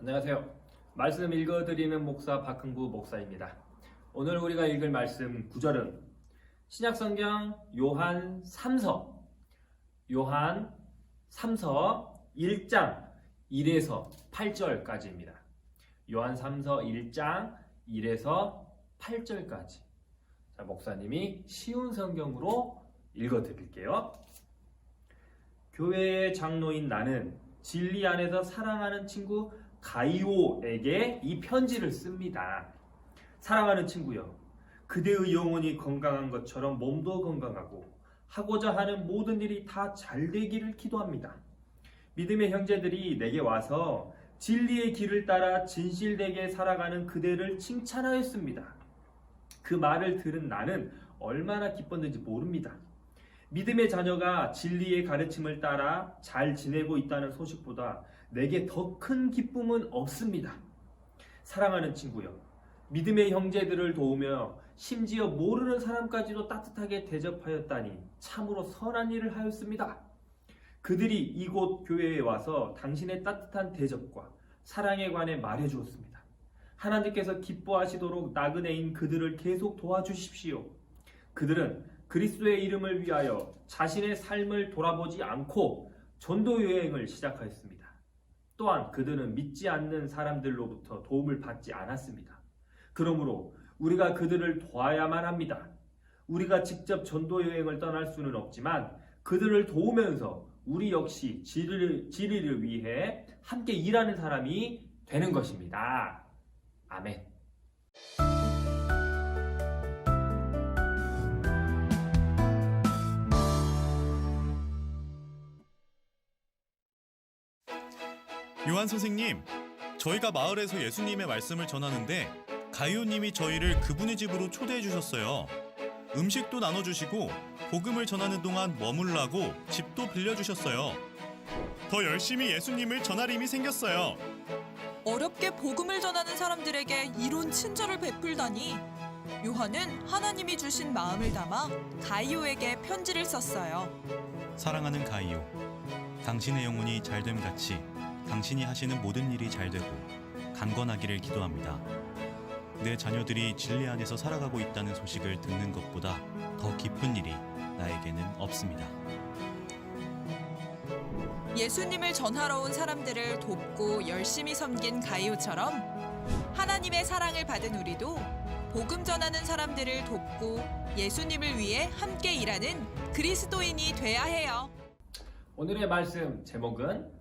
안녕하세요. 말씀 읽어드리는 목사 박흥부 목사입니다. 오늘 우리가 읽을 말씀 구절은 신약성경 요한 3서 1장 1에서 8절까지입니다. 요한 3서 1장 1에서 8절까지. 자, 목사님이 쉬운 성경으로 읽어드릴게요. 교회의 장로인 나는 진리 안에서 사랑하는 친구 가이오에게 이 편지를 씁니다. 사랑하는 친구여, 그대의 영혼이 건강한 것처럼 몸도 건강하고 하고자 하는 모든 일이 다 잘 되기를 기도합니다. 믿음의 형제들이 내게 와서 진리의 길을 따라 진실되게 살아가는 그대를 칭찬하였습니다. 그 말을 들은 나는 얼마나 기뻤는지 모릅니다. 믿음의 자녀가 진리의 가르침을 따라 잘 지내고 있다는 소식보다 내게 더 큰 기쁨은 없습니다. 사랑하는 친구여, 믿음의 형제들을 도우며 심지어 모르는 사람까지도 따뜻하게 대접하였다니 참으로 선한 일을 하였습니다. 그들이 이곳 교회에 와서 당신의 따뜻한 대접과 사랑에 관해 말해주었습니다. 하나님께서 기뻐하시도록 나그네인 그들을 계속 도와주십시오. 그들은 그리스도의 이름을 위하여 자신의 삶을 돌아보지 않고 전도 여행을 시작하였습니다. 또한 그들은 믿지 않는 사람들로부터 도움을 받지 않았습니다. 그러므로 우리가 그들을 도와야만 합니다. 우리가 직접 전도 여행을 떠날 수는 없지만 그들을 도우면서 우리 역시 진리를 위해 함께 일하는 사람이 되는 것입니다. 아멘. 요한 선생님, 저희가 마을에서 예수님의 말씀을 전하는데 가이오님이 저희를 그분의 집으로 초대해 주셨어요. 음식도 나눠주시고 복음을 전하는 동안 머물라고 집도 빌려주셨어요. 더 열심히 예수님을 전할 힘이 생겼어요. 어렵게 복음을 전하는 사람들에게 이런 친절을 베풀다니. 요한은 하나님이 주신 마음을 담아 가이오에게 편지를 썼어요. 사랑하는 가이오, 당신의 영혼이 잘됨 같이 당신이 하시는 모든 일이 잘 되고 강건하기를 기도합니다. 내 자녀들이 진리 안에서 살아가고 있다는 소식을 듣는 것보다 더 기쁜 일이 나에게는 없습니다. 예수님을 전하러 온 사람들을 돕고 열심히 섬긴 가이오처럼 하나님의 사랑을 받은 우리도 복음 전하는 사람들을 돕고 예수님을 위해 함께 일하는 그리스도인이 돼야 해요. 오늘의 말씀 제목은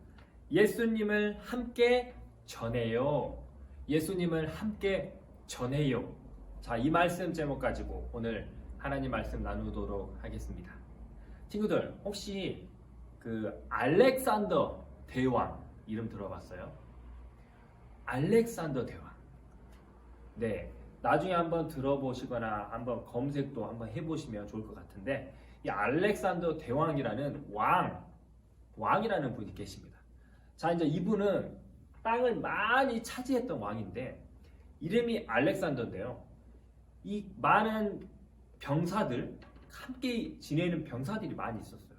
예수님을 함께 전해요. 예수님을 함께 전해요. 자, 이 말씀 제목 가지고 오늘 하나님 말씀 나누도록 하겠습니다. 친구들, 혹시 그 알렉산더 대왕 이름 들어봤어요? 알렉산더 대왕. 네, 나중에 한번 들어보시거나 한번 검색도 한번 해보시면 좋을 것 같은데, 이 알렉산더 대왕이라는 왕이라는 분이 계십니다. 자, 이제 이분은 땅을 많이 차지했던 왕인데 이름이 알렉산더인데요. 이 많은 병사들, 함께 지내는 병사들이 많이 있었어요.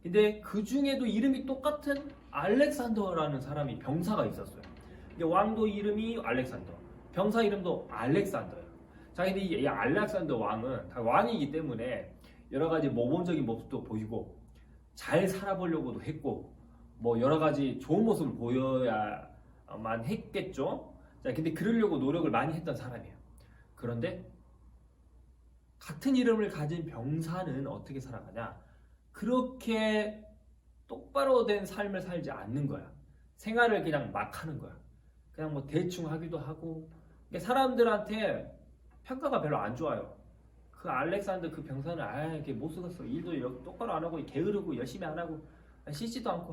근데 그 중에도 이름이 똑같은 알렉산더라는 사람이 병사가 있었어요. 근데 왕도 이름이 알렉산더, 병사 이름도 알렉산더예요. 자, 근데 이 알렉산더 왕은 다 왕이기 때문에 여러 가지 모범적인 모습도 보이고 잘 살아보려고도 했고 뭐 여러 가지 좋은 모습을 보여야만 했겠죠. 자, 근데 그러려고 노력을 많이 했던 사람이에요. 그런데 같은 이름을 가진 병사는 어떻게 살아가냐? 그렇게 똑바로 된 삶을 살지 않는 거야. 생활을 그냥 막 하는 거야. 그냥 뭐 대충 하기도 하고. 그러니까 사람들한테 평가가 별로 안 좋아요. 그 알렉산더 그 병사는 이렇게 못 쓰겠어. 일도 똑바로 안 하고 게으르고 열심히 안 하고 씻지도 않고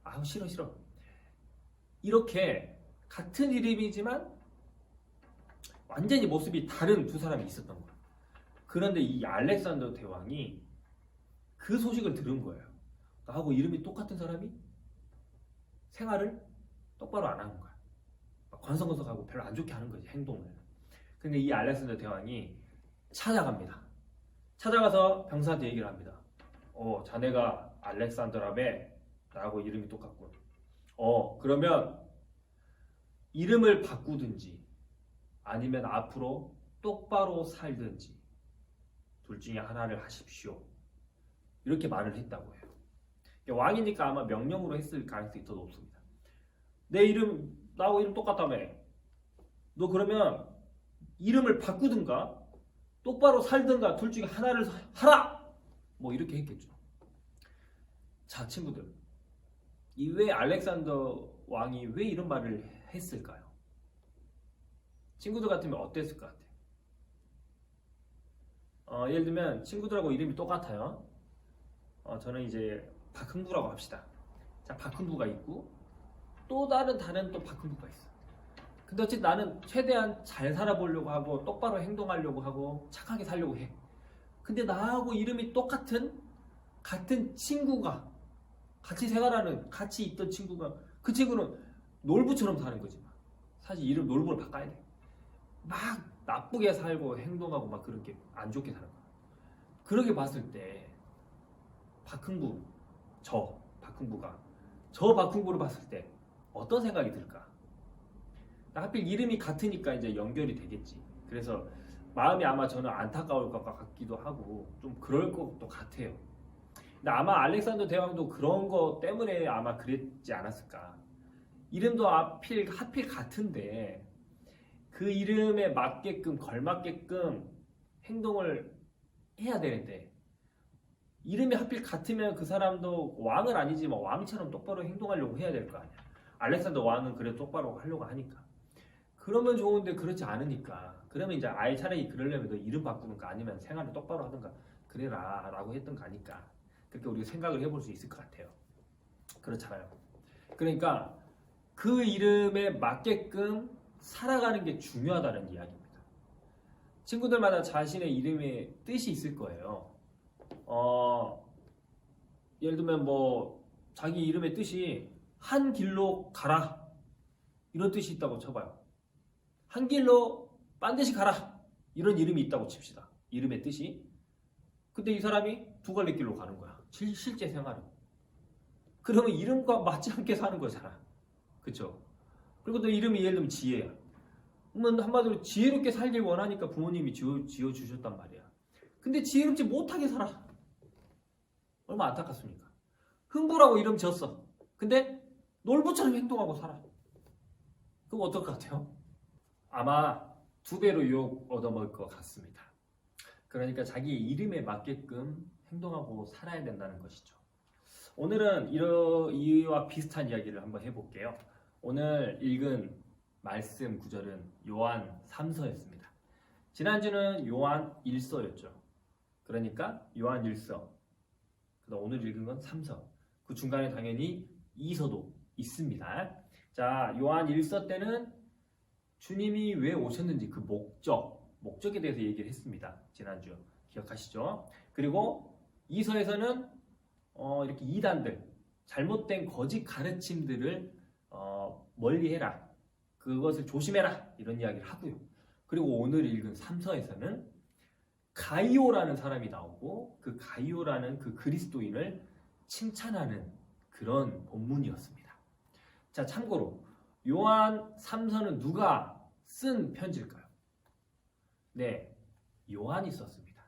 아우 싫어. 이렇게 같은 이름이지만 완전히 모습이 다른 두 사람이 있었던 거예요. 그런데 이 알렉산더 대왕이 그 소식을 들은 거예요. 나하고 이름이 똑같은 사람이 생활을 똑바로 안 하는 거야. 건성건성하고 별로 안 좋게 하는 거지, 행동을. 근데 이 알렉산더 대왕이 찾아갑니다. 찾아가서 병사한테 얘기를 합니다. 자네가 알렉산더라며? 나하고 이름이 똑같군. 그러면 이름을 바꾸든지 아니면 앞으로 똑바로 살든지 둘 중에 하나를 하십시오. 이렇게 말을 했다고 해요. 왕이니까 아마 명령으로 했을 가능성이 더 높습니다. 내 이름 나하고 이름 똑같다며. 너 그러면 이름을 바꾸든가 똑바로 살든가 둘 중에 하나를 하라! 뭐 이렇게 했겠죠. 자, 친구들. 이 왜 알렉산더 왕이 왜 이런 말을 했을까요? 친구들 같으면 어땠을 것 같아요? 예를 들면 친구들하고 이름이 똑같아요. 저는 이제 박흥부라고 합시다. 자, 박흥부가 있고 또 다른 또 박흥부가 있어. 근데 어쨌든 나는 최대한 잘 살아보려고 하고 똑바로 행동하려고 하고 착하게 살려고 해. 근데 나하고 이름이 같은 친구가 같이 생활하는 같이 있던 친구가 그 친구는 놀부처럼 사는 거지. 사실 이름 놀부로 바꿔야 돼. 막 나쁘게 살고 행동하고 막 그렇게 안 좋게 사는 거야. 그렇게 봤을 때 박흥부가 저 박흥부를 봤을 때 어떤 생각이 들까? 하필 이름이 같으니까 이제 연결이 되겠지. 그래서 마음이 아마 저는 안타까울 것 같기도 하고 좀 그럴 것도 같아요. 근데 아마 알렉산더 대왕도 그런 거 때문에 아마 그랬지 않았을까. 이름도 하필 같은데 그 이름에 맞게끔 걸맞게끔 행동을 해야 되는데 이름이 하필 같으면 그 사람도 왕은 아니지만 왕처럼 똑바로 행동하려고 해야 될 거 아니야. 알렉산더 왕은 그래 똑바로 하려고 하니까. 그러면 좋은데 그렇지 않으니까. 그러면 이제 아예 차라리 그러려면 너 이름 바꾸는가 아니면 생활을 똑바로 하든가 그래라 라고 했던 거 아닐까. 그렇게 우리가 생각을 해볼 수 있을 것 같아요. 그렇잖아요. 그러니까 그 이름에 맞게끔 살아가는 게 중요하다는 이야기입니다. 친구들마다 자신의 이름에 뜻이 있을 거예요. 예를 들면 뭐 자기 이름의 뜻이 한 길로 가라 이런 뜻이 있다고 쳐봐요. 한 길로 반드시 가라 이런 이름이 있다고 칩시다. 이름의 뜻이. 근데 이 사람이 두 갈래 길로 가는 거야. 실제 생활은. 그러면 이름과 맞지 않게 사는 거잖아. 그쵸? 그리고 또 이름이 예를 들면 지혜야. 그러면 한마디로 지혜롭게 살길 원하니까 부모님이 지어주셨단 말이야. 근데 지혜롭지 못하게 살아. 얼마나 안타깝습니까? 흥부라고 이름 지었어. 근데 놀부처럼 행동하고 살아. 그럼 어떨 것 같아요? 아마 2배로 유혹 얻어먹을 것 같습니다. 그러니까 자기 이름에 맞게끔 행동하고 살아야 된다는 것이죠. 오늘은 이와 비슷한 이야기를 한번 해볼게요. 오늘 읽은 말씀 구절은 요한 3서였습니다. 지난주는 요한 1서였죠. 그러니까 요한 1서. 그다음 오늘 읽은 건 3서. 그 중간에 당연히 2서도 있습니다. 자, 요한 1서 때는 주님이 왜 오셨는지 그 목적에 대해서 얘기를 했습니다. 지난주 기억하시죠? 그리고 2서에서는 이렇게 이단들, 잘못된 거짓 가르침들을 멀리해라. 그것을 조심해라. 이런 이야기를 하고요. 그리고 오늘 읽은 3서에서는 가이오라는 사람이 나오고 그 가이오라는 그 그리스도인을 칭찬하는 그런 본문이었습니다. 자, 참고로 요한 3서는 누가 쓴 편지일까요? 네, 요한이 썼습니다.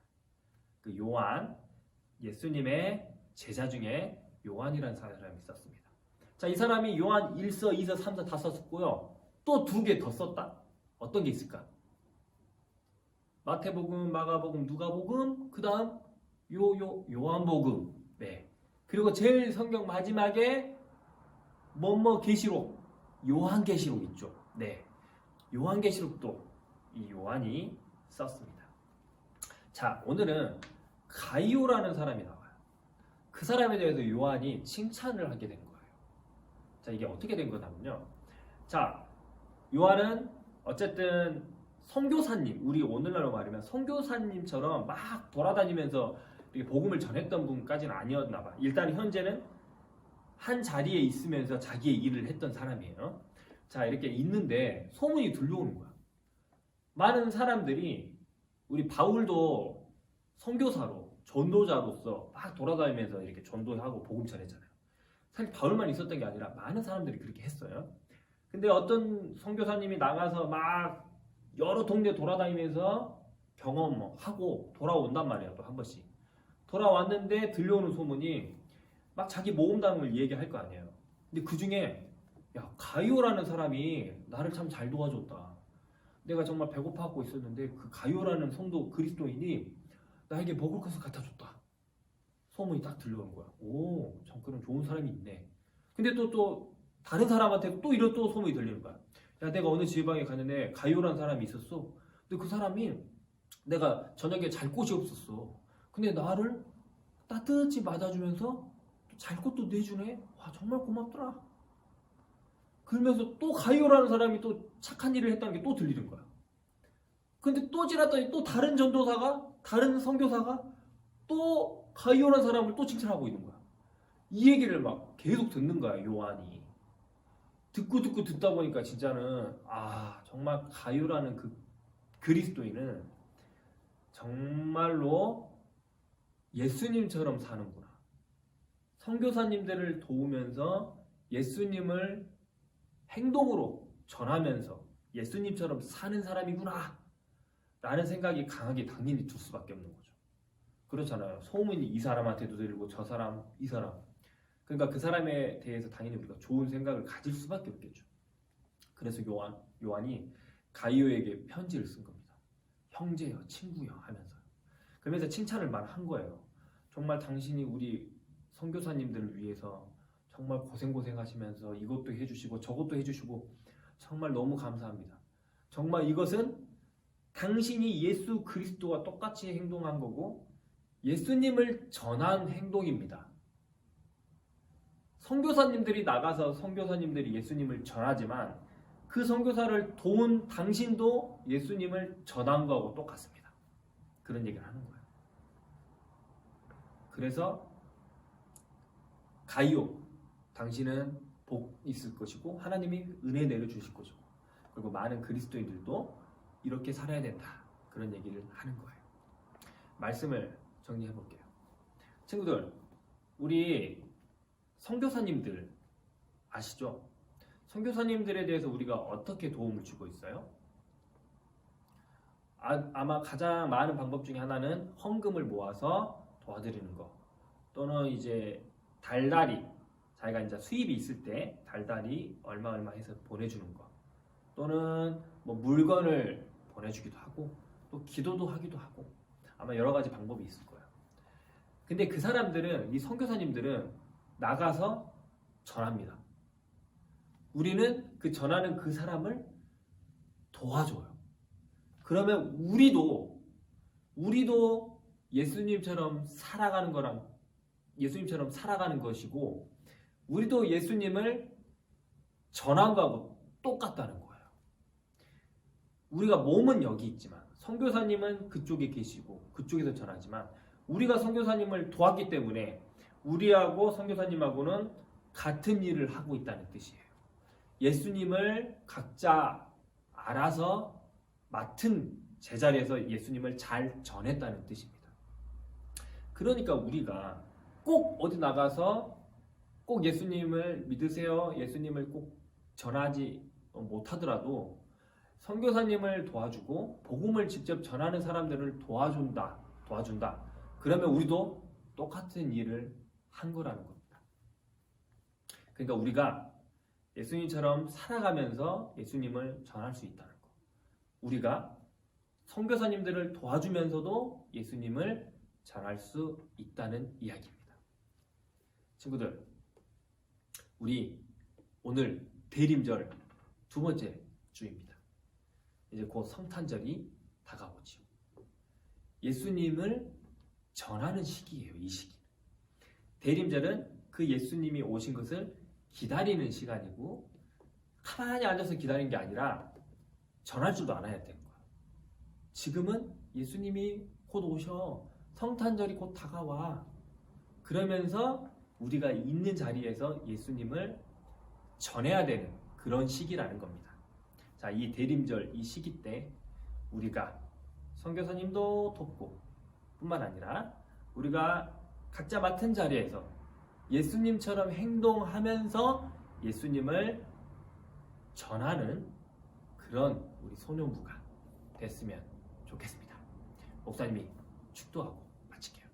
그 요한, 예수님의 제자 중에 요한이라는 사람이 썼습니다. 자, 이 사람이 요한 1서, 2서, 3서 다 썼고요. 또 2개 더 썼다? 어떤 게 있을까? 마태복음, 마가복음, 누가복음, 그 다음 요한복음. 네. 그리고 제일 성경 마지막에 계시록, 요한계시록 있죠. 네. 요한계시록도 이 요한이 썼습니다. 자, 오늘은 가이오라는 사람이 나와요. 그 사람에 대해서 요한이 칭찬을 하게 된 거예요. 자, 이게 어떻게 된 거냐면요. 자, 요한은 어쨌든 선교사님, 우리 오늘날로 말하면 선교사님처럼 막 돌아다니면서 이렇게 복음을 전했던 분까지는 아니었나 봐. 일단 현재는 한 자리에 있으면서 자기의 일을 했던 사람이에요. 자, 이렇게 있는데 소문이 들려오는 거야. 많은 사람들이 우리 바울도 선교사로 전도자로서 막 돌아다니면서 이렇게 전도하고 복음 전했잖아요. 사실 바울만 있었던 게 아니라 많은 사람들이 그렇게 했어요. 근데 근데 어떤 선교사님이 나가서 막 여러 동네 돌아다니면서 경험하고 돌아온단 말이에요. 또 한 번씩 돌아왔는데 들려오는 소문이 막 자기 모험담을 얘기할 거 아니에요. 근데 그 중에 야, 가이오라는 사람이 나를 참 잘 도와줬다. 내가 정말 배고파하고 있었는데 그 가이오라는 성도 그리스도인이 나에게 먹을 것을 갖다 줬다. 소문이 딱 들려오는 거야. 오, 참 그런 좋은 사람이 있네. 근데 또 다른 사람한테 또 이런 또 소문이 들리는 거야. 야, 내가 어느 지방에 갔는데 가이오라는 사람이 있었어. 근데 그 사람이 내가 저녁에 잘 곳이 없었어. 근데 나를 따뜻히 맞아주면서 잘 곳도 내주네. 와, 정말 고맙더라. 그러면서 또 가이오라는 사람이 또 착한 일을 했다는 게 또 들리는 거야. 근데 또 지났더니 또 다른 전도사가, 다른 선교사가 또 가이오라는 사람을 또 칭찬하고 있는 거야. 이 얘기를 막 계속 듣는 거야, 요한이. 듣고 듣다 보니까 진짜는 정말 가이오라는 그 그리스도인은 정말로 예수님처럼 사는구나. 선교사님들을 도우면서 예수님을 행동으로 전하면서 예수님처럼 사는 사람이구나 라는 생각이 강하게 당연히 들 수밖에 없는 거죠. 그렇잖아요. 소문이 이 사람한테도 들리고 저 사람, 이 사람. 그러니까 그 사람에 대해서 당연히 우리가 좋은 생각을 가질 수밖에 없겠죠. 그래서 요한이 가이오에게 편지를 쓴 겁니다. 형제여, 친구여 하면서. 그러면서 칭찬을 한 거예요. 정말 당신이 우리 선교사님들을 위해서 정말 고생하시면서 이것도 해주시고 저것도 해주시고 정말 너무 감사합니다. 정말 이것은 당신이 예수 그리스도와 똑같이 행동한 거고 예수님을 전한 행동입니다. 선교사님들이 나가서 선교사님들이 예수님을 전하지만 그 선교사를 도운 당신도 예수님을 전한 거하고 똑같습니다. 그런 얘기를 하는 거예요. 그래서 가이오, 당신은 복 있을 것이고 하나님이 은혜 내려주실 것이고 그리고 많은 그리스도인들도 이렇게 살아야 된다. 그런 얘기를 하는 거예요. 말씀을 정리해 볼게요. 친구들, 우리 선교사님들 아시죠? 선교사님들에 대해서 우리가 어떻게 도움을 주고 있어요? 아마 가장 많은 방법 중에 하나는 헌금을 모아서 도와드리는 거, 또는 이제 달달이, 자기가 이제 수입이 있을 때 달달이 얼마 해서 보내주는 거, 또는 뭐 물건을 보내주기도 하고 또 기도도 하기도 하고 아마 여러 가지 방법이 있을 거예요. 근데 그 사람들은, 이 선교사님들은 나가서 전합니다. 우리는 그 전하는 그 사람을 도와줘요. 그러면 우리도 예수님처럼 살아가는 것이고 우리도 예수님을 전한 거하고 똑같다는 거예요. 우리가 몸은 여기 있지만 선교사님은 그쪽에 계시고 그쪽에서 전하지만 우리가 선교사님을 도왔기 때문에 우리하고 선교사님하고는 같은 일을 하고 있다는 뜻이에요. 예수님을 각자 알아서 맡은 제자리에서 예수님을 잘 전했다는 뜻입니다. 그러니까 우리가 꼭 어디 나가서 꼭 예수님을 믿으세요, 예수님을 꼭 전하지 못하더라도 선교사님을 도와주고 복음을 직접 전하는 사람들을 도와준다. 그러면 우리도 똑같은 일을 한 거라는 겁니다. 그러니까 우리가 예수님처럼 살아가면서 예수님을 전할 수 있다는 거. 우리가 선교사님들을 도와주면서도 예수님을 전할 수 있다는 이야기입니다. 친구들, 우리 오늘 대림절 두 번째 주입니다. 이제 곧 성탄절이 다가오죠. 예수님을 전하는 시기예요, 이 시기. 대림절은 그 예수님이 오신 것을 기다리는 시간이고 가만히 앉아서 기다리는 게 아니라 전할 줄도 알아야 되는 거예요. 지금은 예수님이 곧 오셔. 성탄절이 곧 다가와. 그러면서 우리가 있는 자리에서 예수님을 전해야 되는 그런 시기라는 겁니다. 자, 이 대림절 이 시기 때 우리가 선교사님도 돕고 뿐만 아니라 우리가 각자 맡은 자리에서 예수님처럼 행동하면서 예수님을 전하는 그런 우리 소년부가 됐으면 좋겠습니다. 목사님이 축도하고 마칠게요.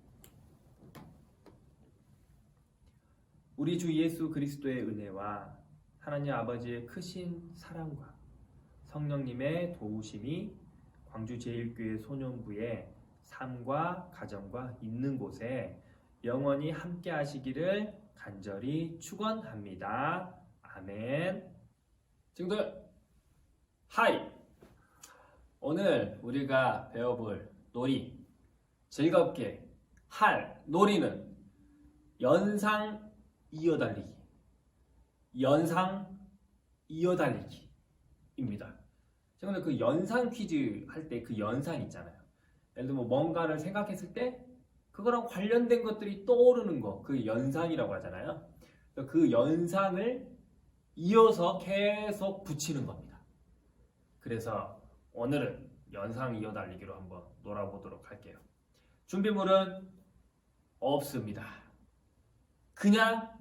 우리 주 예수 그리스도의 은혜와 하나님 아버지의 크신 사랑과 성령님의 도우심이 광주제일교회 소년부의 삶과 가정과 있는 곳에 영원히 함께 하시기를 간절히 축원합니다. 아멘. 친구들, 하이! 오늘 우리가 배워볼 놀이, 즐겁게 할 놀이는 연상 이어달리기. 연상 이어달리기입니다. 친구들, 그 연상 퀴즈 할 때 그 연상 있잖아요. 예를 들면 뭔가를 생각했을 때 그거랑 관련된 것들이 떠오르는 거, 그 연상이라고 하잖아요. 그 연상을 이어서 계속 붙이는 겁니다. 그래서 오늘은 연상 이어달리기로 한번 놀아보도록 할게요. 준비물은 없습니다. 그냥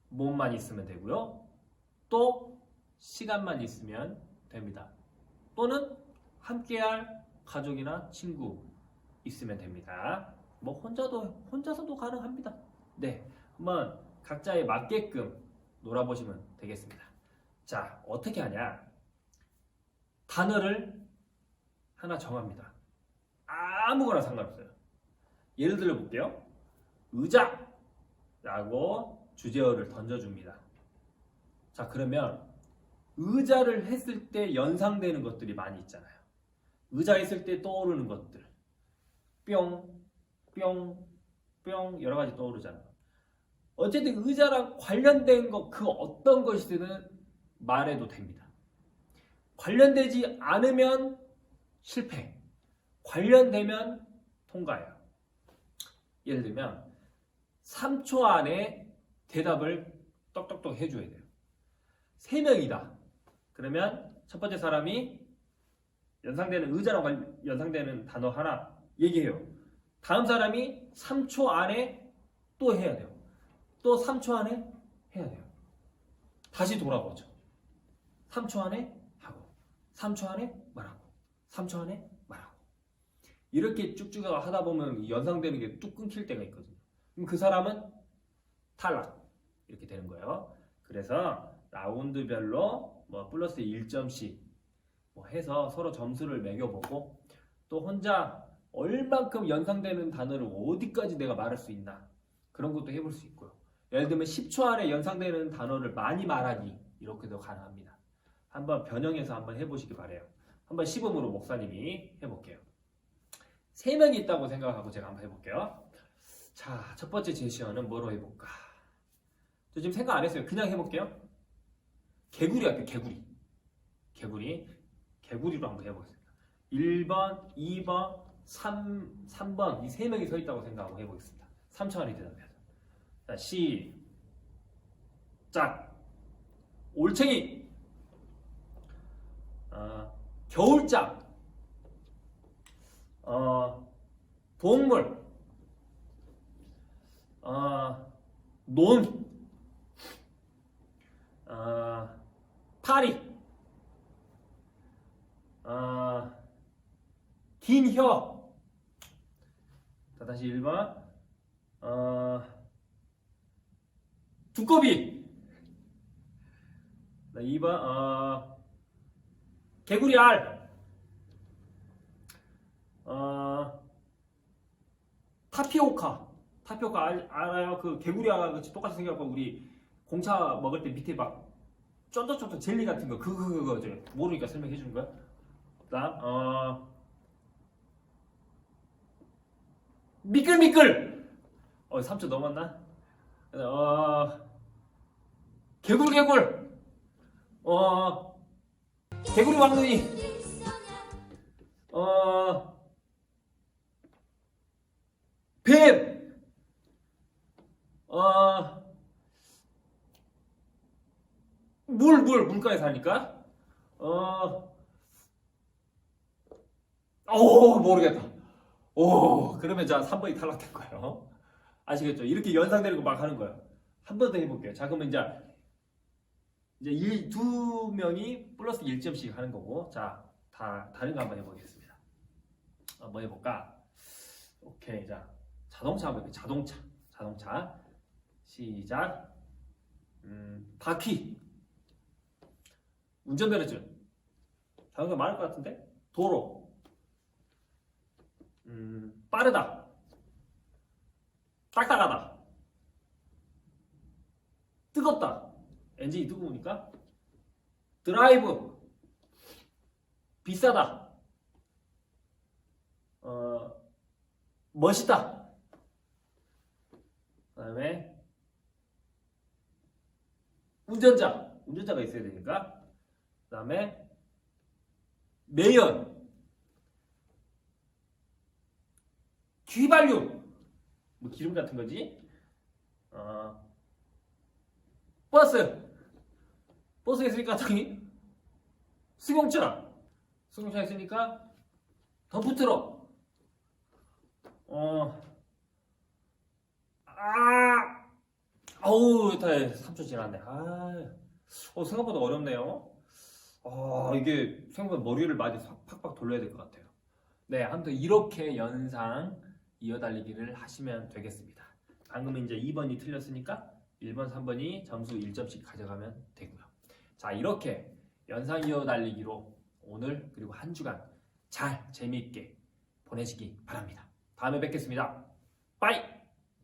몸만 있으면 되고요. 또 시간만 있으면 됩니다. 또는 함께할 가족이나 친구 있으면 됩니다. 뭐 혼자서도 가능합니다. 네, 한번 각자에 맞게끔 놀아보시면 되겠습니다. 자, 어떻게 하냐? 단어를 하나 정합니다. 아무거나 상관없어요. 예를 들어 볼게요. 의자라고 주제어를 던져줍니다. 자, 그러면 의자를 했을 때 연상되는 것들이 많이 있잖아요. 의자 했을 때 떠오르는 것들, 뿅, 여러 가지 떠오르잖아요. 어쨌든 의자랑 관련된 것, 그 어떤 것이든 말해도 됩니다. 관련되지 않으면 실패, 관련되면 통과예요. 예를 들면 3초 안에 대답을 똑똑똑 해줘야 돼요. 3명이다. 그러면 첫 번째 사람이 연상되는 의자랑 연상되는 단어 하나 얘기해요. 다음 사람이 3초 안에 또 해야 돼요. 또 3초 안에 해야 돼요. 다시 돌아보죠. 3초 안에 하고 3초 안에 말하고 3초 안에 말하고 이렇게 쭉쭉 하다 보면 연상되는 게 뚝 끊길 때가 있거든요. 그럼 그 사람은 탈락 이렇게 되는 거예요. 그래서 라운드별로 뭐 플러스 1점씩 뭐 해서 서로 점수를 매겨보고 또 혼자 얼만큼 연상되는 단어를 어디까지 내가 말할 수 있나 그런 것도 해볼 수 있고요. 예를 들면 10초 안에 연상되는 단어를 많이 말하기 이렇게도 가능합니다. 한번 변형해서 한번 해보시기 바래요. 한번 시범으로 목사님이 해볼게요. 3명이 있다고 생각하고 제가 한번 해볼게요. 자, 첫 번째 제시어는 뭐로 해볼까? 저 지금 생각 안 했어요. 그냥 해볼게요. 개구리 할게요. 개구리로 한번 해보겠습니다. 1번, 2번, 3번 이 3명이 서 있다고 생각하고 해보겠습니다. 3초 안에 대답해야죠. 자, 시작. 올챙이, 겨울장, 동물, 논, 파리, 긴 혀. 자, 다시 1번. 두꺼비. 2번. 개구리 알. 타피오카. 알아요? 그 개구리 알하고 똑같이 생겨갖고 우리 공차 먹을 때 밑에 막 쫀득쫀득 젤리 같은 거 그거 모르니까 설명해 주는 거야. 그다음 미끌미끌. 3초 넘었나? 개굴. 개구리 왕눈이. 뱀. 물가에 사니까. 모르겠다. 그러면 자 3번이 탈락된 거예요. 아시겠죠? 이렇게 연상되는 거 막 하는 거예요. 한 번 더 해볼게요. 자, 그러면 이제 이제 두 명이 플러스 1점씩 하는 거고. 자, 다른 거 한번 해보겠습니다. 뭐 해볼까? 오케이. 자, 자동차 한번 해볼게요. 자동차. 시작. 바퀴. 운전면허증. 자동차 많을 것 같은데? 도로. 빠르다. 딱딱하다. 뜨겁다. 엔진이 뜨거우니까. 드라이브. 비싸다. 멋있다. 그 다음에 운전자가 있어야 되니까. 그 다음에 매연. 휘발유. 뭐 기름 같은 거지. 버스 있으니까 당연히 승용차 있으니까 덤프트럭. 아우, 다 3초 지났네. 생각보다 어렵네요. 이게 생각보다 머리를 많이 팍팍 돌려야 될 것 같아요. 네, 아무튼 이렇게 연상 이어달리기를 하시면 되겠습니다. 방금 이제 2번이 틀렸으니까 1번, 3번이 점수 1점씩 가져가면 되고요. 자, 이렇게 연상 이어달리기로 오늘 그리고 한 주간 잘 재미있게 보내시기 바랍니다. 다음에 뵙겠습니다. 빠이!